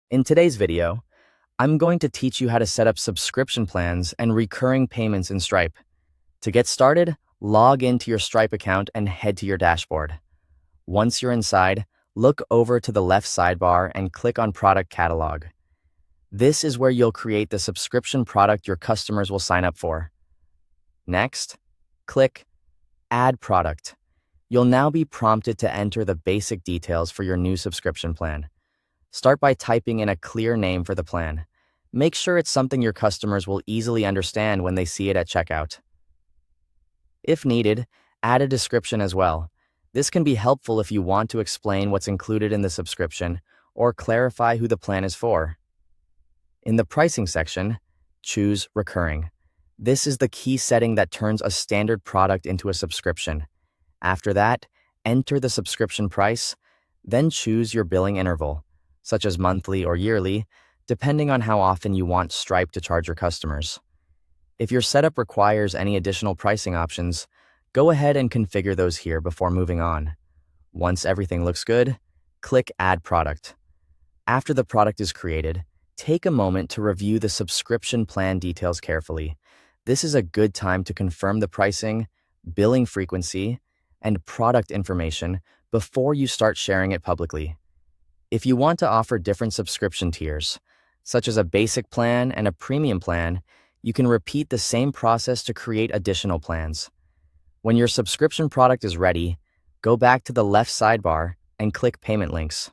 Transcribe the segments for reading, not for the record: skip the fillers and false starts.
In today's video, I'm going to teach you how to set up subscription plans and recurring payments in Stripe. To get started, log into your Stripe account and head to your dashboard. Once you're inside, look over to the left sidebar and click on Product Catalog. This is where you'll create the subscription product your customers will sign up for. Next, click Add Product. You'll now be prompted to enter the basic details for your new subscription plan. Start by typing in a clear name for the plan. Make sure it's something your customers will easily understand when they see it at checkout. If needed, add a description as well. This can be helpful if you want to explain what's included in the subscription or clarify who the plan is for. In the pricing section, choose Recurring. This is the key setting that turns a standard product into a subscription. After that, enter the subscription price, then choose your billing interval, such as monthly or yearly, depending on how often you want Stripe to charge your customers. If your setup requires any additional pricing options, go ahead and configure those here before moving on. Once everything looks good, click Add Product. After the product is created, take a moment to review the subscription plan details carefully. This is a good time to confirm the pricing, billing frequency, and product information before you start sharing it publicly. If you want to offer different subscription tiers, such as a basic plan and a premium plan, you can repeat the same process to create additional plans. When your subscription product is ready, go back to the left sidebar and click Payment Links.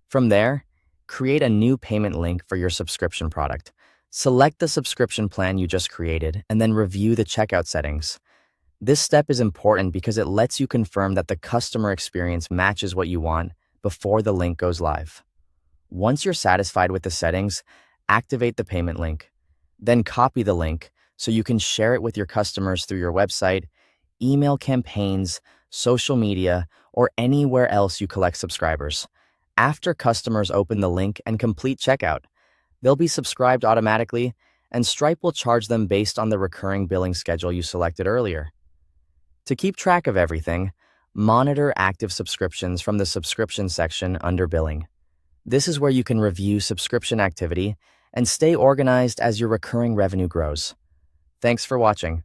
From there, create a new payment link for your subscription product. Select the subscription plan you just created and then review the checkout settings. This step is important because it lets you confirm that the customer experience matches what you want before the link goes live. Once you're satisfied with the settings, activate the payment link. Then copy the link so you can share it with your customers through your website, email campaigns, social media, or anywhere else you collect subscribers. After customers open the link and complete checkout, they'll be subscribed automatically, and Stripe will charge them based on the recurring billing schedule you selected earlier. To keep track of everything, monitor active subscriptions from the subscription section under Billing. This is where you can review subscription activity and stay organized as your recurring revenue grows. Thanks for watching.